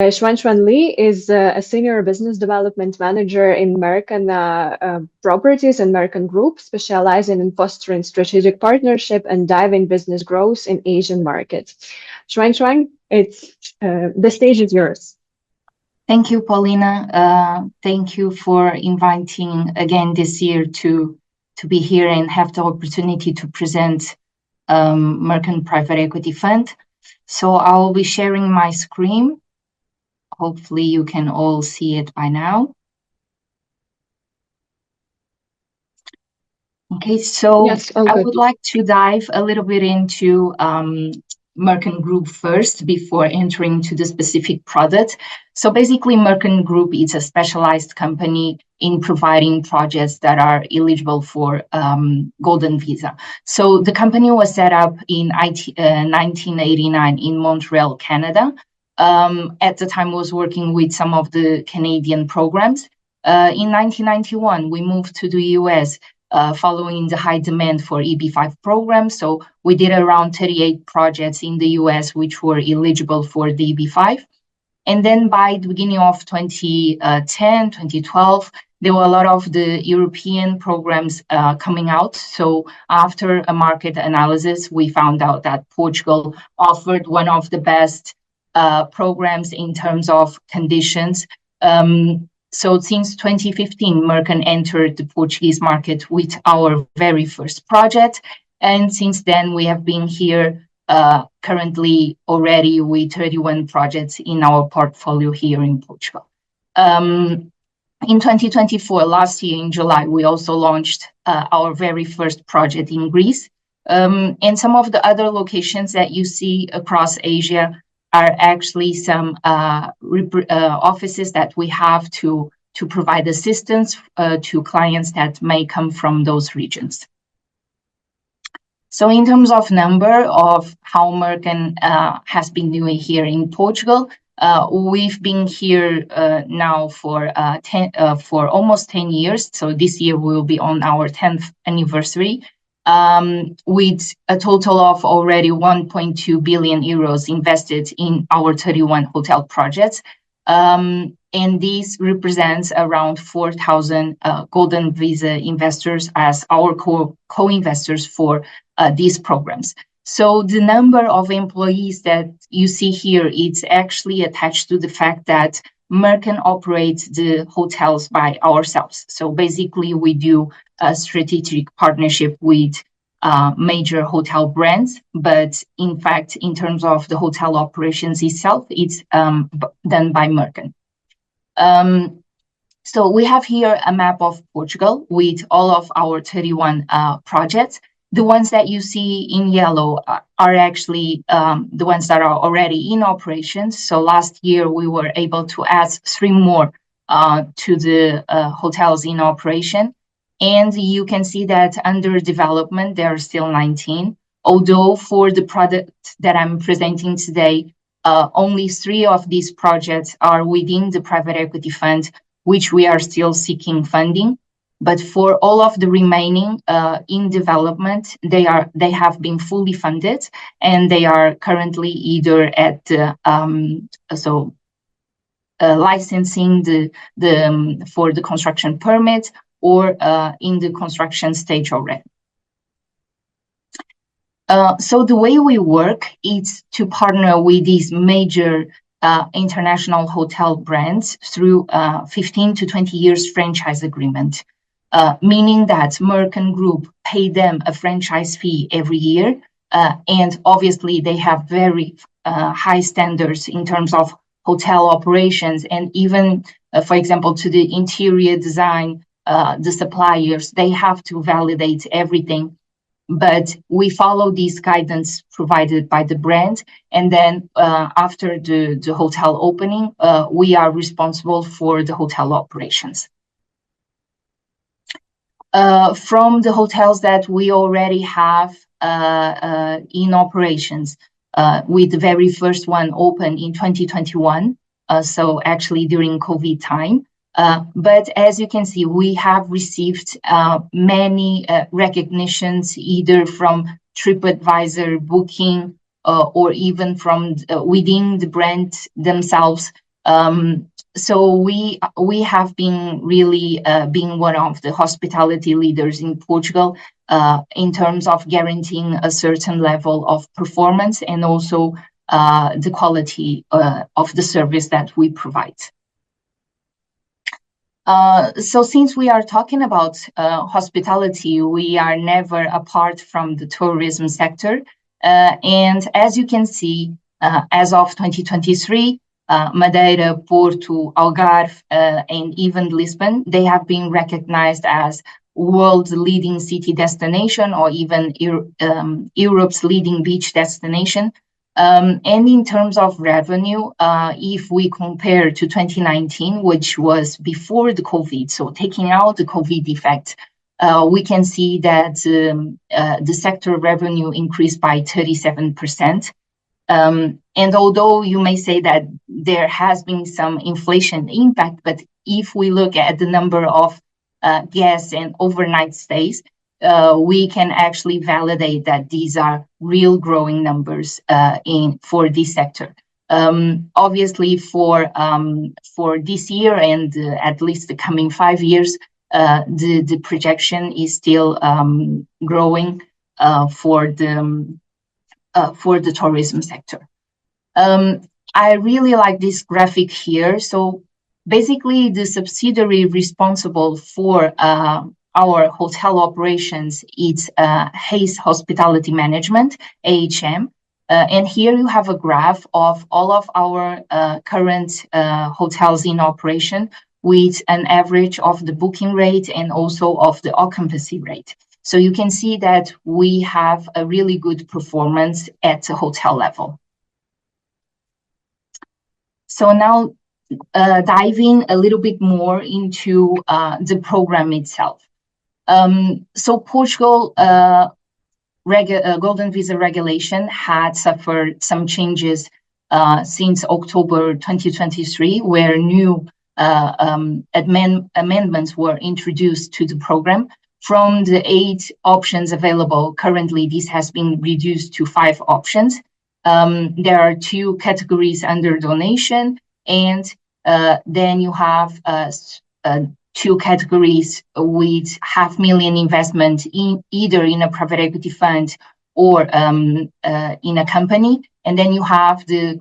Shuangshuang Li is a senior business development manager in Mercan Properties and Mercan Group, specializing in fostering strategic partnership and driving business growth in Asian markets. Shuangshuang, the stage is yours. Thank you, Paulina. Thank you for inviting again this year to be here and have the opportunity to present Mercan Private Equity Fund. So I'll be sharing my screen. Hopefully you can all see it by now. Okay, so yes, I would like to dive a little bit into Mercan Group first before entering to the specific product. So basically, Mercan Group is a specialized company in providing projects that are eligible for Golden Visa. So the company was set up in 1989 in Montreal, Canada. At the time, was working with some of the Canadian programs. In 1991, we moved to the US. Following the high demand for EB5 programs. So we did around 38 projects in the US which were eligible for the EB5. And then by the beginning of 2010, 2012, there were a lot of the European programs coming out. So after a market analysis, we found out that Portugal offered one of the best programs in terms of conditions. So since 2015, Mercan entered the Portuguese market with our very first project. And since then, we have been here currently already with 31 projects in our portfolio here in Portugal. In 2024, last year in July, we also launched our very first project in Greece. And some of the other locations that you see across Asia are actually some offices that we have to provide assistance to clients that may come from those regions. So in terms of number of how Mercan has been doing here in Portugal, we've been here now for almost 10 years. So this year we will be on our 10th anniversary. With a total of already 1.2 billion euros invested in our 31 hotel projects. And this represents around 4,000 Golden Visa investors as our co-investors for these programs. So the number of employees that you see here, it's actually attached to the fact that Mercan operates the hotels by ourselves. So basically we do a strategic partnership with major hotel brands, but in fact, in terms of the hotel operations itself, it's done by Mercan. So we have here a map of Portugal with all of our 31 projects. The ones that you see in yellow are actually the ones that are already in operations. So last year we were able to add 3 more to the hotels in operation. And you can see that under development, there are still 19. Although for the product that I'm presenting today, only 3 of these projects are within the private equity fund, which we are still seeking funding. But for all of the remaining in development, they have been fully funded, and they are currently either at licensing for the construction permit or in the construction stage already. So the way we work is to partner with these major international hotel brands through 15 to 20 years franchise agreement. Meaning that Mercan Group pay them a franchise fee every year. And obviously they have very high standards in terms of hotel operations, and even, for example, to the interior design, the suppliers, they have to validate everything. But we follow these guidance provided by the brand. And then after the hotel opening, we are responsible for the hotel operations. From the hotels that we already have in operations, with the very first one open in 2021, so actually during COVID time. But as you can see, we have received many recognitions, either from TripAdvisor, Booking, or even from within the brand themselves. So we have been really being one of the hospitality leaders in Portugal in terms of guaranteeing a certain level of performance and also the quality of the service that we provide. So since we are talking about hospitality, we are never apart from the tourism sector. And as you can see, as of 2023, Madeira, Porto, Algarve, and even Lisbon, they have been recognized as world's leading city destination or even Europe's leading beach destination. And in terms of revenue, if we compare to 2019, which was before the COVID, so taking out the COVID effect, we can see that the sector revenue increased by 37%. And although you may say that there has been some inflation impact, but if we look at the number of guests and overnight stays, we can actually validate that these are real growing numbers for this sector. Obviously, for this year and at least the coming 5 years, the projection is still growing for the tourism sector. I really like this graphic here. So basically, the subsidiary responsible for our hotel operations is Hayes Hospitality Management, AHM. And here you have a graph of all of our current hotels in operation with an average of the booking rate and also of the occupancy rate. So you can see that we have a really good performance at the hotel level. So now diving a little bit more into the program itself. So Portugal Golden Visa regulation had suffered some changes since October 2023, where new amendments were introduced to the program. From the 8 options available, currently this has been reduced to 5 options. There are 2 categories under donation, and then you have 2 categories with $500,000 investment in either in a private equity fund or in a company. And then you have the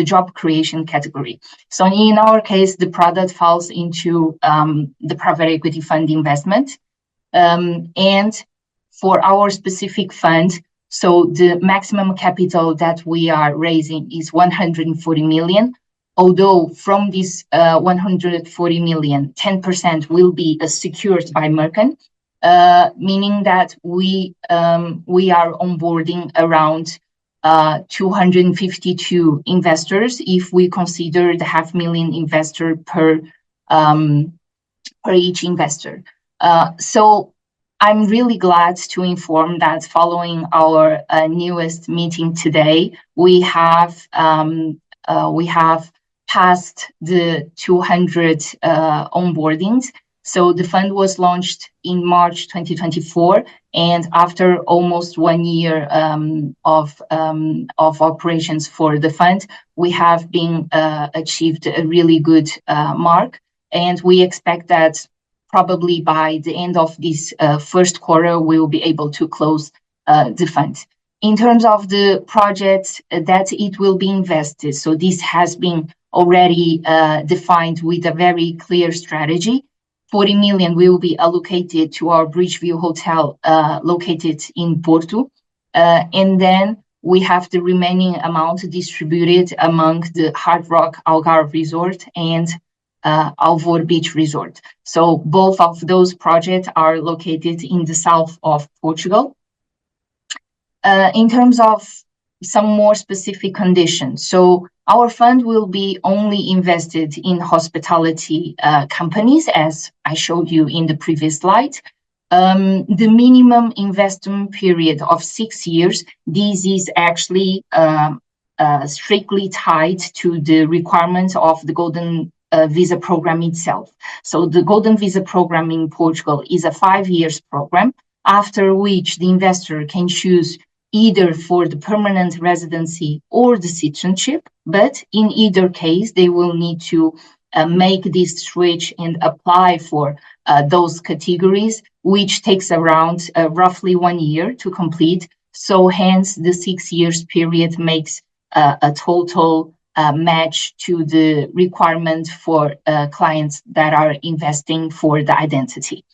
job creation category. So in our case, the product falls into the private equity fund investment. And for our specific fund, so the maximum capital that we are raising is 140 million. Although from this 140 million, 10% will be secured by Mercan, meaning that we are onboarding around 252 investors if we consider the $500,000 investor per each investor. So I'm really glad to inform that following our newest meeting today, we have passed the 200 onboardings. So the fund was launched in March 2024, and after almost 1 year of operations for the fund, we have been achieved a really good mark, and we expect that probably by the end of this first quarter, we will be able to close the fund. In terms of the projects that it will be invested, so this has been already defined with a very clear strategy. 40 million will be allocated to our Bridgeview Hotel located in Porto. And then we have the remaining amount distributed among the Hard Rock Algarve Resort and Alvor Beach Resort. So both of those projects are located in the south of Portugal. In terms of some more specific conditions, so our fund will be only invested in hospitality companies, as I showed you in the previous slide. The minimum investment period of 6 years, this is actually strictly tied to the requirements of the Golden Visa program itself. So the Golden Visa program in Portugal is a 5 years program, after which the investor can choose either for the permanent residency or the citizenship, but in either case, they will need to make this switch and apply for those categories, which takes around roughly 1 year to complete. So hence the 6 years period makes a total match to the requirement for clients that are investing for the identity.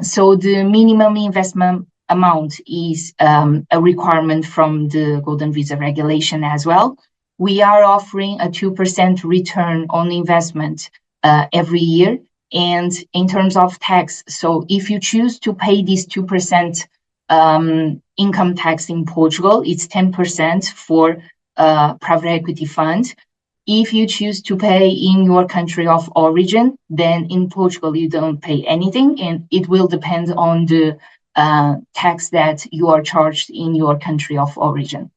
So the minimum investment amount is a requirement from the Golden Visa regulation as well. We are offering a 2% return on investment every year. And in terms of tax, so if you choose to pay this 2% income tax in Portugal, it's 10% for private equity fund. If you choose to pay in your country of origin, then in Portugal you don't pay anything, and it will depend on the tax that you are charged in your country of origin.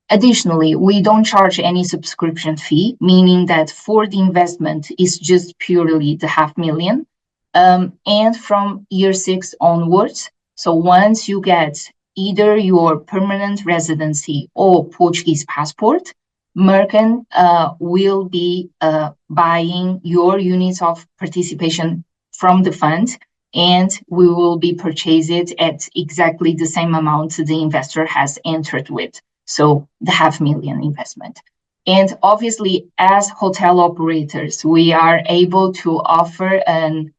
Additionally, we don't charge any subscription fee, meaning that for the investment is just purely the 500,000. And from year 6 onwards, so once you get either your permanent residency or Portuguese passport, Mercan will be buying your units of participation from the fund, and we will be purchased it at exactly the same amount the investor has entered with. So the 500,000 investment. And obviously, as hotel operators, we are able to offer an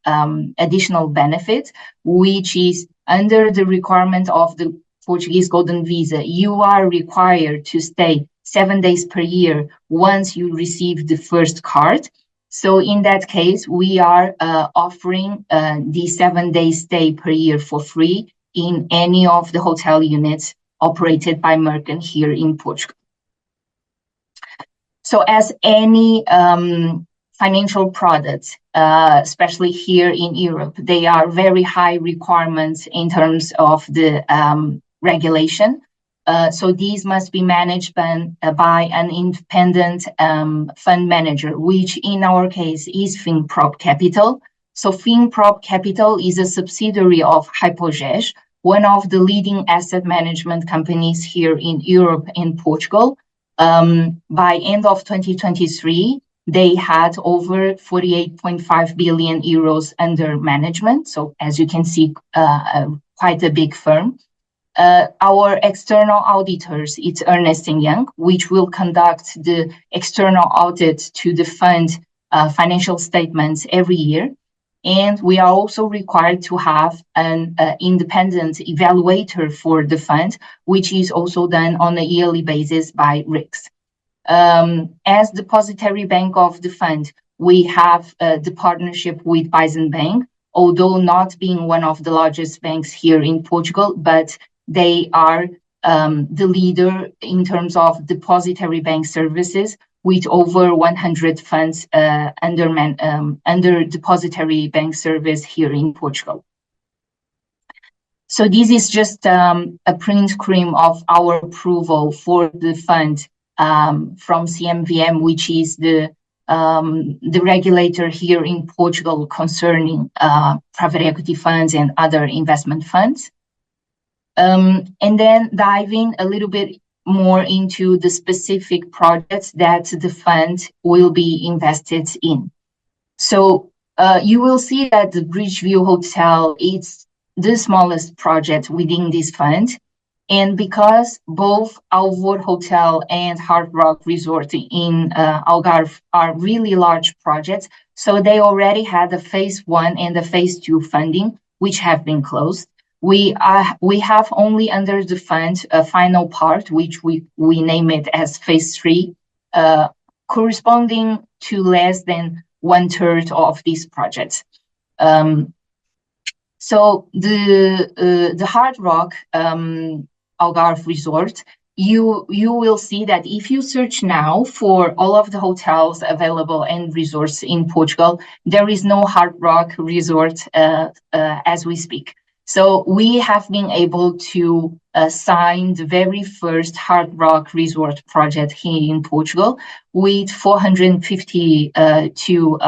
additional benefit, which is under the requirement of the Portuguese Golden Visa, you are required to stay 7 days per year once you receive the first card. So in that case, we are offering the 7-day stay per year for free in any of the hotel units operated by Mercan here in Portugal. So as any financial products, especially here in Europe, they are very high requirements in terms of the regulation. So these must be managed by an independent fund manager, which in our case is FinProp Capital. So FinProp Capital is a subsidiary of Hypoges, one of the leading asset management companies here in Europe and Portugal. By end of 2023, they had over 48.5 billion euros under management. So as you can see, quite a big firm. Our external auditors, it's Ernst & Young, which will conduct the external audit to the fund financial statements every year. And we are also required to have an independent evaluator for the fund, which is also done on a yearly basis by RICS. As depository bank of the fund, we have the partnership with Bison Bank, although not being one of the largest banks here in Portugal, but they are the leader in terms of depository bank services, with over 100 funds under depository bank service here in Portugal. So this is just a print screen of our approval for the fund from CMVM, which is the regulator here in Portugal concerning private equity funds and other investment funds. And then diving a little bit more into the specific projects that the fund will be invested in. So you will see that the Bridgeview Hotel is the smallest project within this fund. And because both Alvor Hotel and Hard Rock Resort in Algarve are really large projects, so they already had a phase 1 and a phase 2 funding, which have been closed. We have only under the fund a final part, which we name it as phase 3, corresponding to less than 1/3 of these projects. So the Hard Rock Algarve Resort, you will see that if you search now for all of the hotels available and resorts in Portugal, there is no Hard Rock Resort as we speak. So we have been able to sign the very first hard rock resort project here in Portugal with 452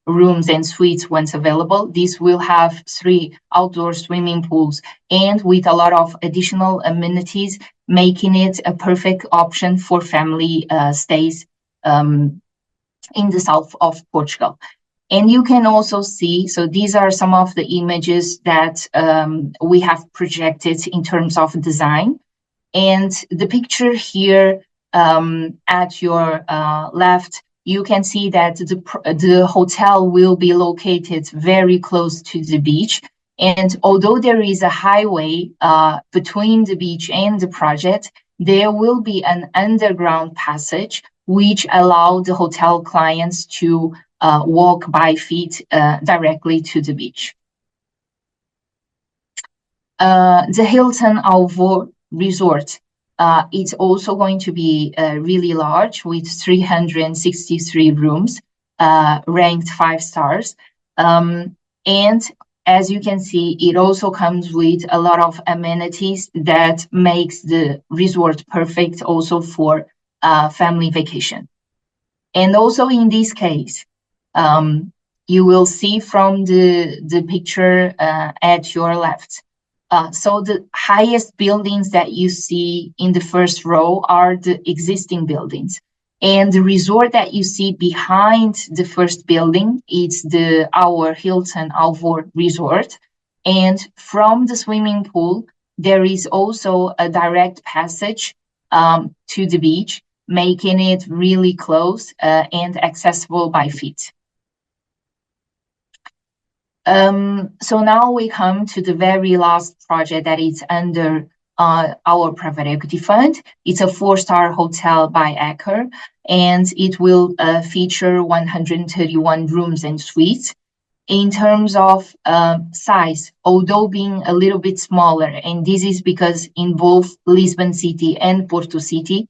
rooms and suites once available. This will have 3 outdoor swimming pools and with a lot of additional amenities, making it a perfect option for family stays in the south of Portugal. And you can also see, so these are some of the images that we have projected in terms of design. And the picture here at your left, you can see that the hotel will be located very close to the beach. And although there is a highway between the beach and the project, there will be an underground passage which allow the hotel clients to walk by feet directly to the beach. The Hilton Alvor Resort, it's also going to be really large with 363 rooms, ranked 5 stars. And as you can see, it also comes with a lot of amenities that makes the resort perfect also for family vacation. And also in this case, you will see from the picture at your left. So the highest buildings that you see in the first row are the existing buildings. And the resort that you see behind the first building, it's our Hilton Alvor Resort. And from the swimming pool, there is also a direct passage to the beach, making it really close and accessible by feet. So now we come to the very last project that is under our private equity fund. It's a 4-star hotel by Aker, and it will feature 131 rooms and suites. In terms of size, although being a little bit smaller, and this is because in both Lisbon City and Porto City,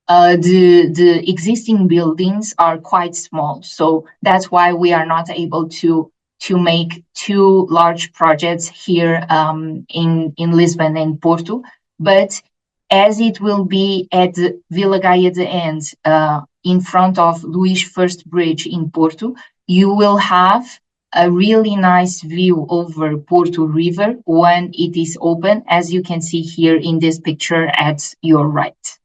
the existing buildings are quite small. So that's why we are not able to make 2 large projects here in Lisbon and Porto. But as it will be at the Vila Gaia de End, in front of Luís First Bridge in Porto, you will have a really nice view over Porto River when it is open, as you can see here in this picture at your right.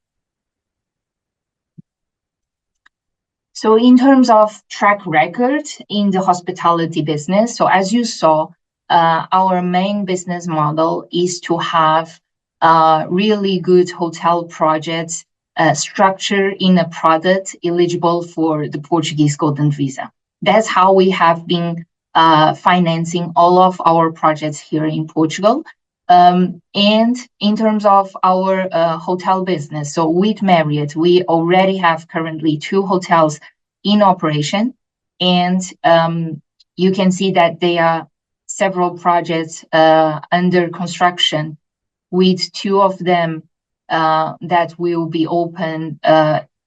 So in terms of track record in the hospitality business, so as you saw, our main business model is to have really good hotel projects structured in a product eligible for the Portuguese Golden Visa. That's how we have been financing all of our projects here in Portugal. And in terms of our hotel business, so with Marriott, we already have currently 2 hotels in operation, and you can see that there are several projects under construction, with 2 of them that will be open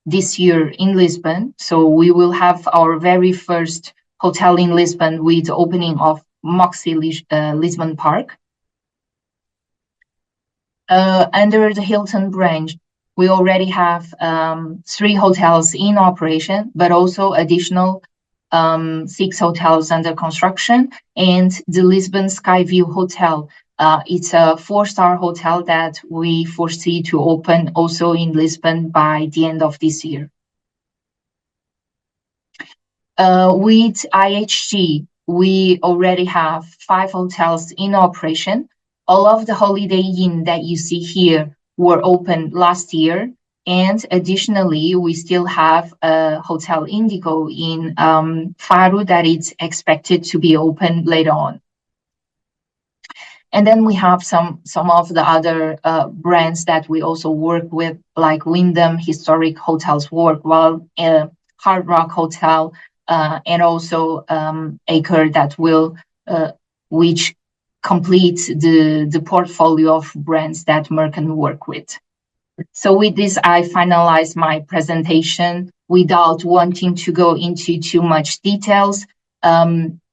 this year in Lisbon. So we will have our very first hotel in Lisbon with the opening of Moxie Lisbon Park. Under the Hilton branch, we already have 3 hotels in operation, but also additional 6 hotels under construction. And the Lisbon Skyview Hotel, it's a 4-star hotel that we foresee to open also in Lisbon by the end of this year. With IHG, we already have 5 hotels in operation. All of the Holiday Inn that you see here were opened last year. And additionally, we still have a Hotel Indigo in Faro that is expected to be open later on. And then we have some of the other brands that we also work with, like Wyndham Historic Hotels Workwell, Hard Rock Hotel, and also Aker that will, which completes the portfolio of brands that Mercan work with. So with this, I finalize my presentation without wanting to go into too much details.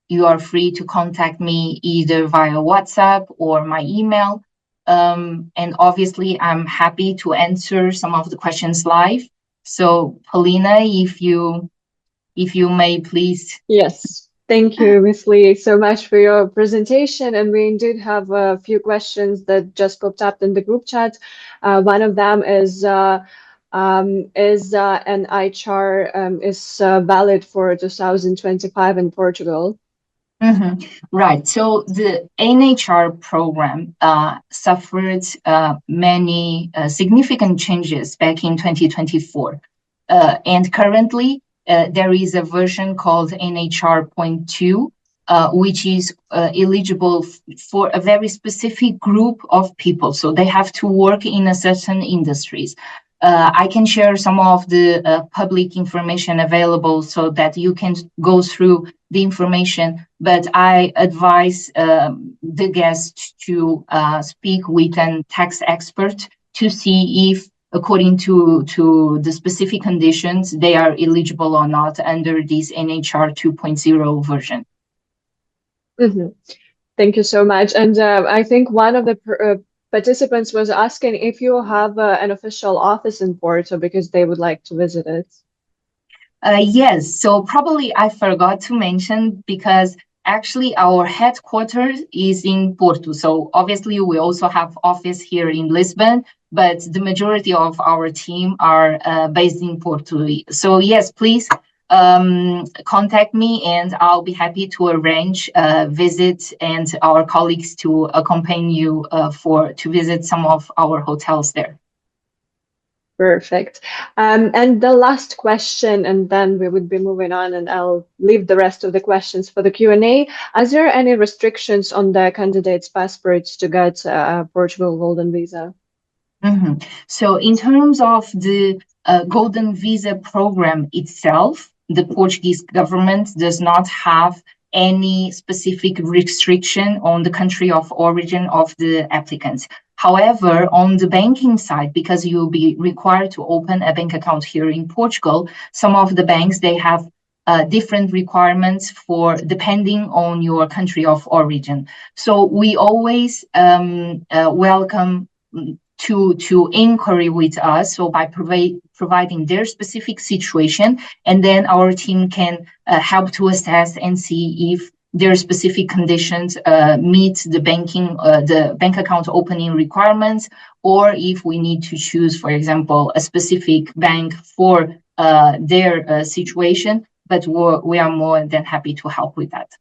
you are free to contact me either via WhatsApp or my email. And obviously, I'm happy to answer some of the questions live. So, Paulina, if you may please. Yes. Thank you, Ms. Lee, so much for your presentation. And we indeed have a few questions that just popped up in the group chat. One of them is an HR valid for 2025 in Portugal? Right. So the NHR program suffered many significant changes back in 2024. And currently, there is a version called NHR.2, which is eligible for a very specific group of people. So they have to work in a certain industries. I can share some of the public information available so that you can go through the information, but I advise the guests to speak with a tax expert to see if, according to the specific conditions, they are eligible or not under this NHR 2.0 version. Mm-hmm. Thank you so much. And I think one of the participants was asking if you have an official office in Porto because they would like to visit it. Yes, so probably I forgot to mention because actually our headquarters is in Porto. So obviously we also have office here in Lisbon, but the majority of our team are based in Porto. So yes, please contact me and I'll be happy to arrange a visit and our colleagues to accompany you to visit some of our hotels there. Perfect. And the last question, and then we would be moving on, and I'll leave the rest of the questions for the Q&A. Are there any restrictions on the candidates' passports to get a Portugal Golden Visa? So in terms of the Golden Visa program itself, the Portuguese government does not have any specific restriction on the country of origin of the applicants. However, on the banking side, because you'll be required to open a bank account here in Portugal, some of the banks, they have different requirements for depending on your country of origin. So we always welcome to inquiry with us, so by providing their specific situation, and then our team can help to assess and see if their specific conditions meet the bank account opening requirements, or if we need to choose, for example, a specific bank for their situation. But we are more than happy to help with that.